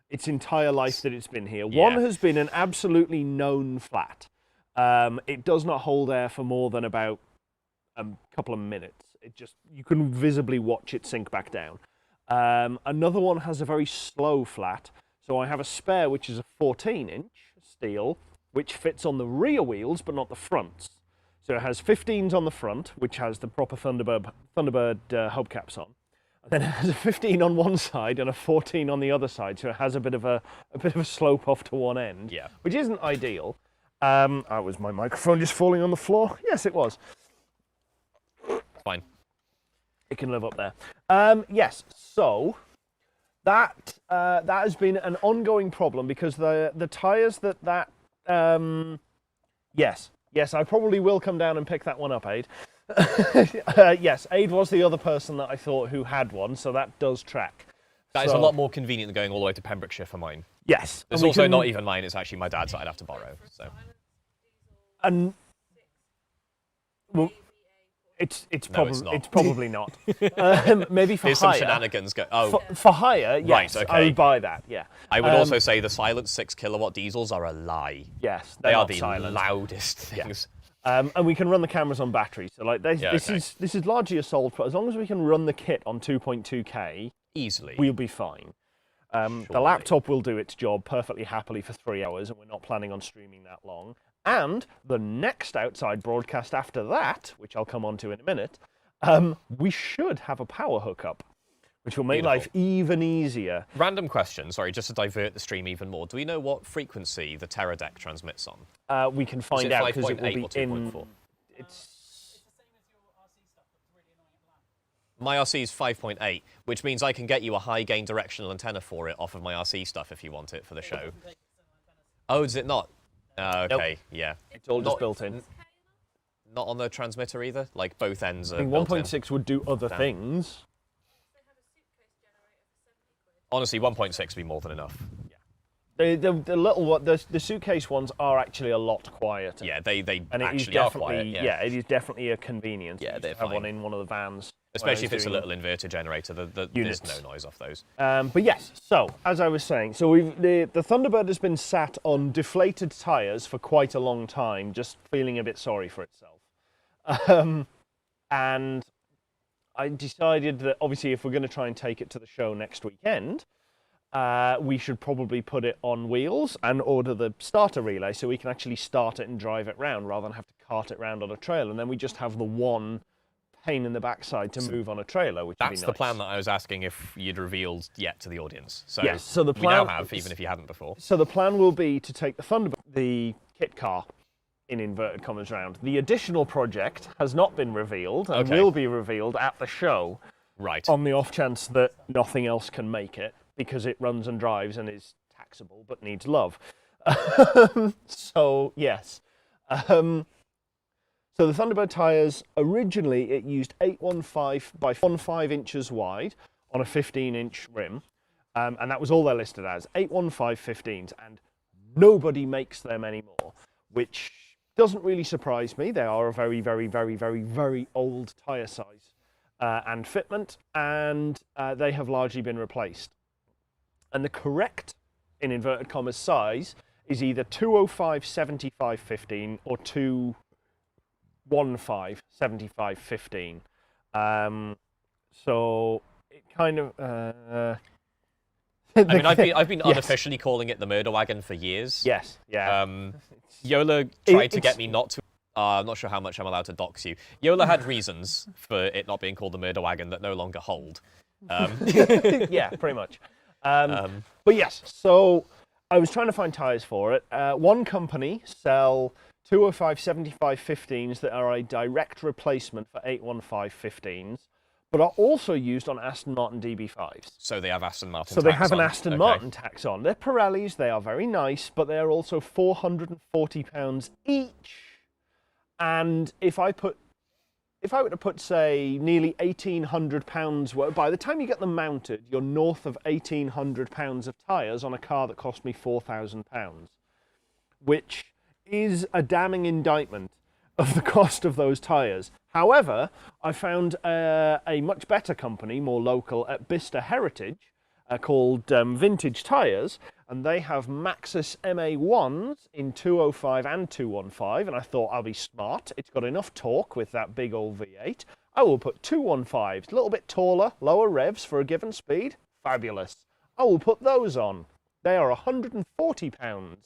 S1: its entire life that it's been here. Yeah. One has been an absolutely known flat. It does not hold air for more than about a couple of minutes. You can visibly watch it sink back down. Another one has a very slow flat. So I have a spare, which is a 14-inch steel, which fits on the rear wheels, but not the fronts. So it has 15s on the front, which has the proper Thunderbird hubcaps on. And then it has a 15 on one side and a 14 on the other side. So it has a bit of a slope off to one end, which isn't ideal. Was my microphone just falling on the floor? Yes, it was.
S2: Fine.
S1: It can live up there. Yes, so that has been an ongoing problem because the tyres yes, I probably will come down and pick that one up, Aid. Yes, Aid was the other person that I thought who had one, so that does track.
S2: That is a lot more convenient than going all the way to Pembrokeshire for mine.
S1: Yes.
S2: It's also not even mine, it's actually my dad's that I'd have to borrow. So.
S1: And well, it's probably not. Maybe for
S2: There's
S1: hire.
S2: Some shenanigans go. Oh,
S1: for hire, yes,
S2: right, okay.
S1: I would buy that. Yeah.
S2: I would also say the silent 6-kilowatt diesels are a lie.
S1: Yes,
S2: they are the loudest things.
S1: Yeah. And we can run the cameras on batteries. So like this is largely a sold for as long as we can run the kit on 2.2K
S2: easily,
S1: we'll be fine. The laptop will do its job perfectly happily for 3 hours, and we're not planning on streaming that long. And the next outside broadcast after that, which I'll come on to in a minute, we should have a power hookup, which will make life even easier.
S2: Random question, sorry, just to divert the stream even more. Do we know what frequency the Terra deck transmits on?
S1: We can find out because it will be in...
S3: It's the same as your RC stuff, but it's really annoying at land.
S2: My RC is 5.8, which means I can get you a high gain directional antenna for it off of my RC stuff if you want it for the show. Oh, is it not? Okay,
S1: nope.
S2: Yeah.
S1: It's all just built in.
S2: Not on the transmitter either? Like both ends are
S1: I think 1.6 would do other things.
S2: Honestly, 1.6 would be more than enough.
S1: The suitcase ones are actually a lot quieter.
S2: Yeah, they
S1: and
S2: actually are quiet.
S1: Yeah, it is definitely a convenience.
S2: Yeah, they
S1: have one in one of the vans.
S2: Especially if it's a little inverter generator, there's no noise off those.
S1: But yes, so as I was saying, so the Thunderbird has been sat on deflated tyres for quite a long time, just feeling a bit sorry for itself. And I decided that obviously if we're going to try and take it to the show next weekend, we should probably put it on wheels and order the starter relay so we can actually start it and drive it round rather than have to cart it round on a trailer, and then we just have the one pain in the backside to move on a trailer, which would be nice.
S2: That's the plan that I was asking if you'd revealed yet to the audience. So,
S1: yes, so the plan,
S2: we now have, even if you hadn't before.
S1: So the plan will be to take the Thunderbird, the kit car, in inverted commas, round. The additional project has not been revealed and will be revealed at the show.
S2: Right.
S1: On the off chance that nothing else can make it, because it runs and drives and is taxable but needs love. So, yes. So the Thunderbird tyres, originally it used 815 by 15 inches wide on a 15-inch rim, and that was all they're listed as, 815 15s, and nobody makes them anymore, which doesn't really surprise me. They are a very, very, very, very, very old tyre size and fitment, and they have largely been replaced. And the correct, in inverted commas, size is either 205 75 15 or 215 75 15. So it kind of.
S2: I mean, I've been unofficially calling it the murder wagon for years.
S1: Yes. Yeah.
S2: Yola tried to get me not to. I'm not sure how much I'm allowed to dox you. Yola had reasons for it not being called the murder wagon that no longer hold.
S1: Yeah, pretty much. But yes, so I was trying to find tyres for it. One company sell 205 75 15s that are a direct replacement for 815 15s, but are also used on Aston Martin DB5s.
S2: So they have Aston Martin tax
S1: on. So they have an
S2: on.
S1: Aston Martin tax on. They're Pirellis, they are very nice, but they are also £440 each. And if I were to put, say, nearly £1,800 worth, by the time you get them mounted, you're north of £1,800 of tyres on a car that cost me £4,000, which is a damning indictment of the cost of those tyres. However, I found a much better company, more local, at Bicester Heritage, called Vintage Tyres, and they have Maxxis MA1s in 205 and 215, and I thought, I'll be smart. It's got enough torque with that big old V8. I will put 215s, a little bit taller, lower revs for a given speed. Fabulous. I will put those on. They are £140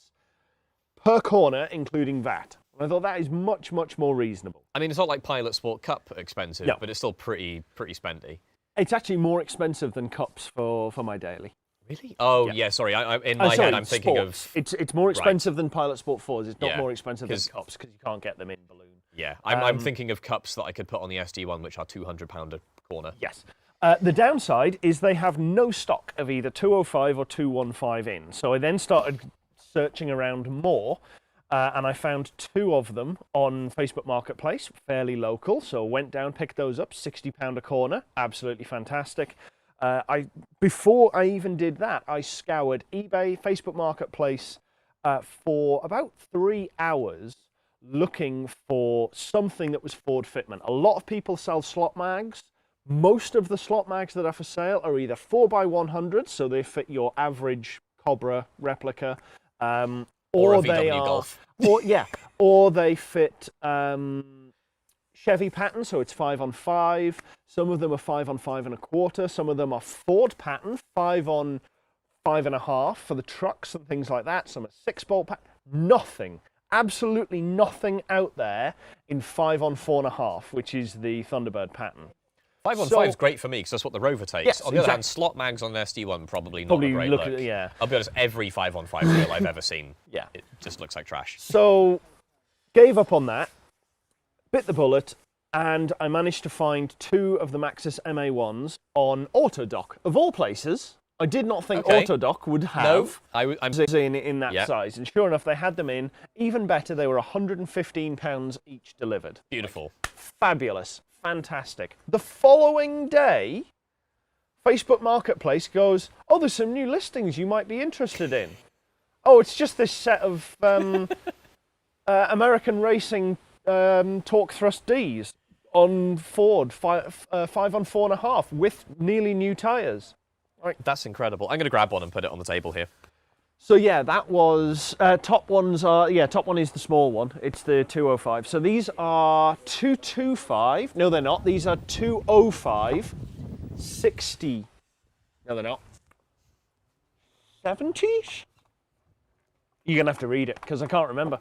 S1: per corner, including VAT. And I thought that is much, much more reasonable.
S2: I mean, it's not like Pilot Sport Cup expensive,
S1: No.
S2: but it's still pretty spendy.
S1: It's actually more expensive than cups for my daily.
S2: Really? Oh, yeah, sorry. In my head, I'm thinking of...
S1: It's more expensive than Pilot Sport 4s. It's not more expensive than
S2: 'cause-
S1: cups because you can't get them in balloon.
S2: Yeah, I'm thinking of cups that I could put on the SD1, which are £200 a corner.
S1: Yes. The downside is they have no stock of either 205 or 215 in. So I then started searching around more, and I found two of them on Facebook Marketplace, fairly local. So went down, picked those up, £60 a corner, absolutely fantastic. Before I even did that, I scoured eBay, Facebook Marketplace for about 3 hours looking for something that was Ford fitment. A lot of people sell slot mags. Most of the slot mags that are for sale are either 4x100, so they fit your average Cobra replica,
S2: or a VW Golf.
S1: Or they fit Chevy pattern, so it's 5-on-5. Some of them are 5-on-5 1/4. Some of them are Ford pattern, 5-on-5 1/2 for the trucks and things like that. Some are 6-bolt pattern. Nothing, absolutely nothing out there in 5-on-4 1/2, which is the Thunderbird pattern.
S2: 5-on-5 is great for me because that's what the Rover takes.
S1: Yes,
S2: on the other hand, slot mags on the SD1 probably not a great look. I'll be honest, every 5-on-5 reel I've ever seen, it just looks like trash.
S1: So, gave up on that, bit the bullet, and I managed to find two of the Maxxis MA1s on Autodoc. Of all places, I did not think Autodoc would have
S2: I'm
S1: in that size. And sure enough, they had them in. Even better, they were £115 each delivered.
S2: Beautiful.
S1: Fabulous. Fantastic. The following day, Facebook Marketplace goes, oh, there's some new listings you might be interested in. Oh, it's just this set of American Racing Torque Thrust Ds on Ford, 5-on-4 1/2 with nearly new tyres.
S2: Right. That's incredible. I'm going to grab one and put it on the table here.
S1: So yeah, that was top ones are top one is the small one. It's the 205. So these are 225. No, they're not. These are 205 60. No, they're not. 70s? You're gonna have to read it because I can't remember.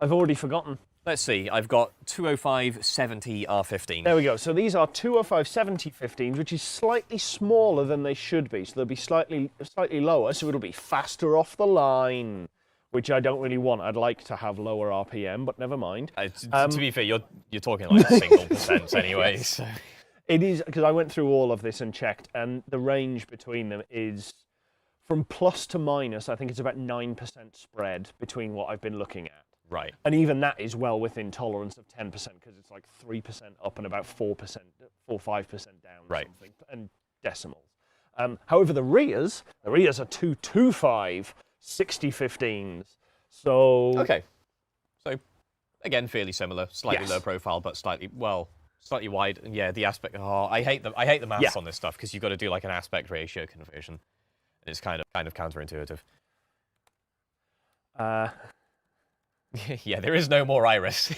S1: I've already forgotten.
S2: Let's see, I've got 205/70 R15.
S1: There we go. So these are 205/70 15s, which is slightly smaller than they should be. So they'll be slightly lower, so it'll be faster off the line, which I don't really want. I'd like to have lower RPM, but never mind.
S2: To be fair, you're talking like single percents anyway. So.
S1: It is, because I went through all of this and checked, and the range between them is from plus to minus. I think it's about 9% spread between what I've been looking at.
S2: Right.
S1: And even that is well within tolerance of 10%, because it's like 3% up and about 4%, 5% down,
S2: right.
S1: Or something, and decimals. However, the rears are 225/60 15s. So
S2: okay. So again, fairly similar, slightly low profile, but slightly wide. And yeah, the aspect. Oh, I hate the maths on this stuff, because you've got to do like an aspect ratio conversion, and it's kind of counterintuitive. Yeah, there is no more iris.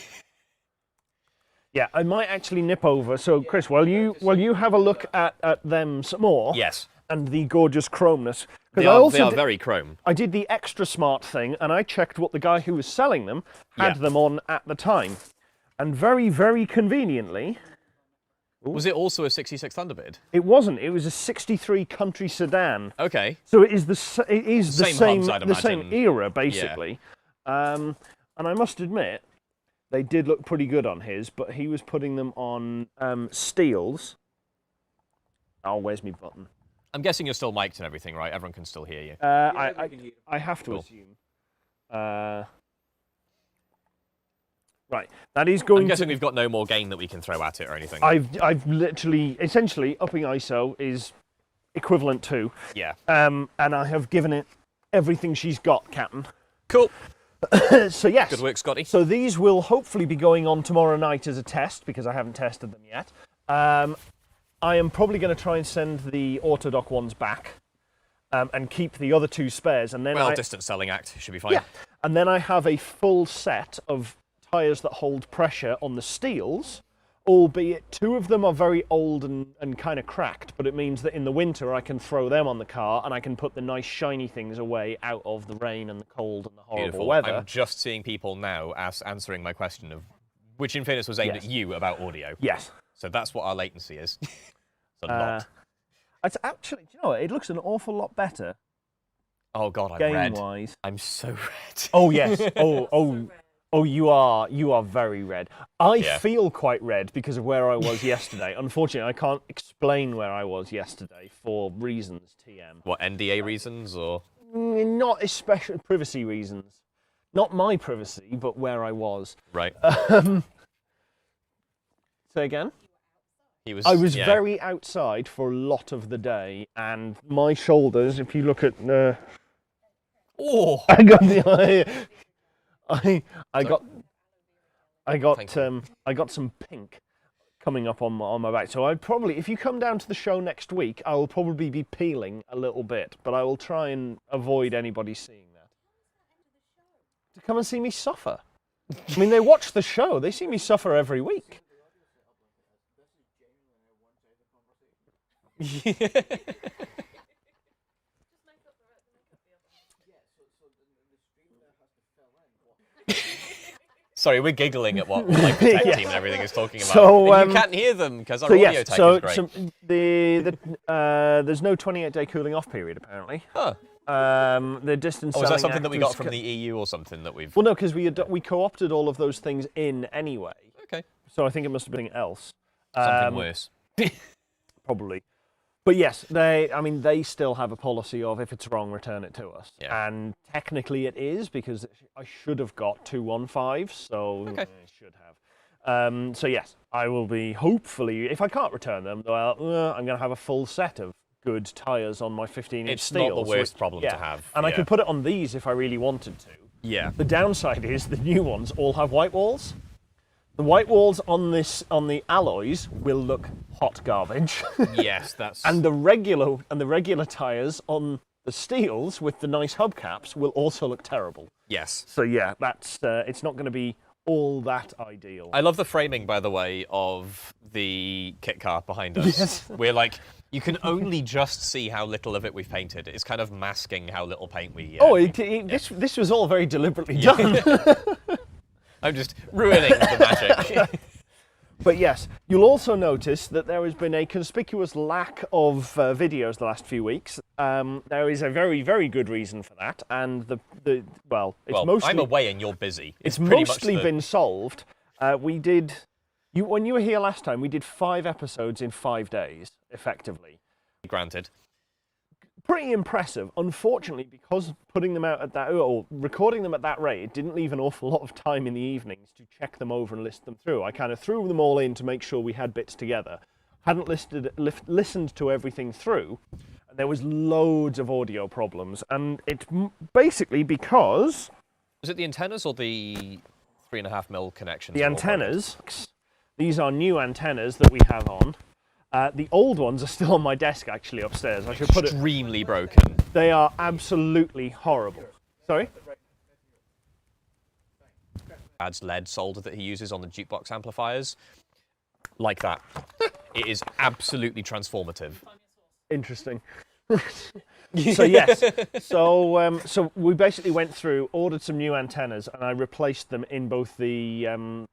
S1: Yeah, I might actually nip over. So, Chris, while you have a look at them some more.
S2: Yes.
S1: And the gorgeous chromeness.
S2: They are very chrome.
S1: I did the extra smart thing, and I checked what the guy who was selling them had them on at the time. And very, very conveniently...
S2: Was it also a 66 Thunderbird?
S1: It wasn't. It was a 63 country sedan.
S2: Okay.
S1: So it is the same era, basically.
S2: Yeah.
S1: And I must admit, they did look pretty good on his, but he was putting them on steels. Oh, where's my button?
S2: I'm guessing you're still mic'd and everything, right? Everyone can still hear you.
S1: I have to assume. Right, that is going.
S2: I'm guessing we've got no more gain that we can throw at it or anything.
S1: I've literally, essentially, upping ISO is equivalent to.
S2: Yeah.
S1: And I have given it everything she's got, Captain.
S2: Cool.
S1: So yes.
S2: Good work, Scotty.
S1: So these will hopefully be going on tomorrow night as a test, because I haven't tested them yet. I am probably going to try and send the Autodoc ones back, and keep the other two spares, and then
S2: distance selling act should be fine.
S1: Yeah, and then I have a full set of tyres that hold pressure on the steels, albeit two of them are very old and kind of cracked, but it means that in the winter I can throw them on the car and I can put the nice shiny things away out of the rain and the cold and the horrible weather.
S2: I'm just seeing people now answering my question of which, in fairness, was aimed at you about audio.
S1: Yes.
S2: So that's what our latency is. It's a lot.
S1: It's actually, do you know what? It looks an awful lot better.
S2: Oh God, I'm
S1: game-wise.
S2: red. I'm so red.
S1: Oh yes. Oh, you are very red. I feel quite red because of where I was yesterday. Unfortunately, I can't explain where I was yesterday for reasons, TM.
S2: What, NDA reasons, or?
S1: Not especially privacy reasons. Not my privacy, but where I was.
S2: Right.
S1: Say again?
S2: I
S1: was very outside for a lot of the day, and my shoulders, if you look at...
S2: Oh!
S1: I got the... I got some pink coming up on my back. So I'd probably, if you come down to the show next week, I will probably be peeling a little bit, but I will try and avoid anybody seeing that. To come and see me suffer. I mean, they watch the show. They see me suffer every week.
S2: Sorry, we're giggling at what like, the tech team and everything is talking about.
S1: So,
S2: and you can't hear them because our audio tech is great.
S1: So there's no 28-day cooling off period, apparently.
S2: Huh.
S1: The distance.
S2: Oh, is that something that we got from the EU or something that we've...
S1: Well, no, because we co-opted all of those things in anyway.
S2: Okay.
S1: So I think it must have been something else.
S2: Something worse.
S1: Probably. But yes, they still have a policy of if it's wrong, return it to us.
S2: Yeah.
S1: And technically it is, because I should have got 215s, so I should have. So yes, I will be, hopefully, if I can't return them, well, I'm going to have a full set of good tyres on my 15-inch steels.
S2: It's not the worst problem to have.
S1: And I could put it on these if I really wanted to.
S2: Yeah.
S1: The downside is the new ones all have white walls. The white walls on the alloys will look hot garbage.
S2: Yes, that's.
S1: And the regular tyres on the steels with the nice hubcaps will also look terrible.
S2: Yes.
S1: So yeah, that's it's not going to be all that ideal.
S2: I love the framing, by the way, of the kit car behind us.
S1: Yes.
S2: We're like, you can only just see how little of it we've painted. It's kind of masking how little paint we.
S1: This was all very deliberately done.
S2: I'm just ruining the magic.
S1: But yes, you'll also notice that there has been a conspicuous lack of videos the last few weeks. There is a very, very good reason for that, and well, mostly...
S2: I'm away and you're busy.
S1: It's mostly been solved. When you were here last time, we did 5 episodes in 5 days, effectively.
S2: Granted.
S1: Pretty impressive. Unfortunately, because putting them out at that, or recording them at that rate, it didn't leave an awful lot of time in the evenings to check them over and list them through. I kind of threw them all in to make sure we had bits together. Hadn't listened to everything through, and there was loads of audio problems. And it's basically because...
S2: Was it the antennas or the 3.5mm connections?
S1: The antennas. These are new antennas that we have on. The old ones are still on my desk, actually, upstairs. I should put it...
S2: Extremely broken.
S1: They are absolutely horrible. Sorry?
S2: Adds lead solder that he uses on the jukebox amplifiers. Like that. It is absolutely transformative.
S1: Interesting. So yes, so we basically went through, ordered some new antennas, and I replaced them in both the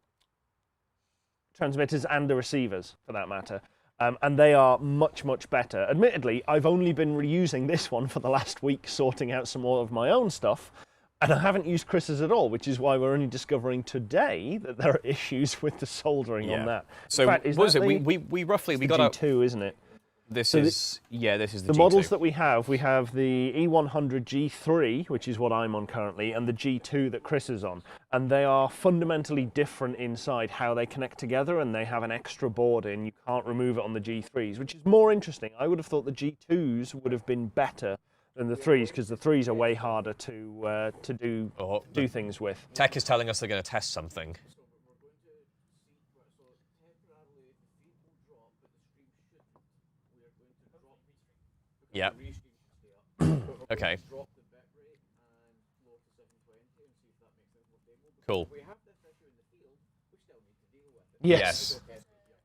S1: transmitters and the receivers, for that matter. And they are much, much better. Admittedly, I've only been reusing this one for the last week, sorting out some more of my own stuff, and I haven't used Chris's at all, which is why we're only discovering today that there are issues with the soldering on that.
S2: So
S1: in fact,
S2: what was it? We roughly got
S1: G2, isn't it?
S2: This is the G2.
S1: Models that we have the E100 G3, which is what I'm on currently, and the G2 that Chris is on. And they are fundamentally different inside how they connect together, and they have an extra board in. You can't remove it on the G3s, which is more interesting. I would have thought the G2s would have been better than the 3s, because the 3s are way harder to do things with.
S2: Tech is telling us they're going to test something. Yeah. Okay. Cool.
S1: Yes.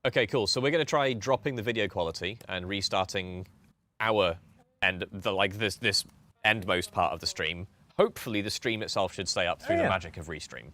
S2: Okay, cool. So we're going to try dropping the video quality and restarting our end, this endmost part of the stream. Hopefully the stream itself should stay up through the magic of Restream.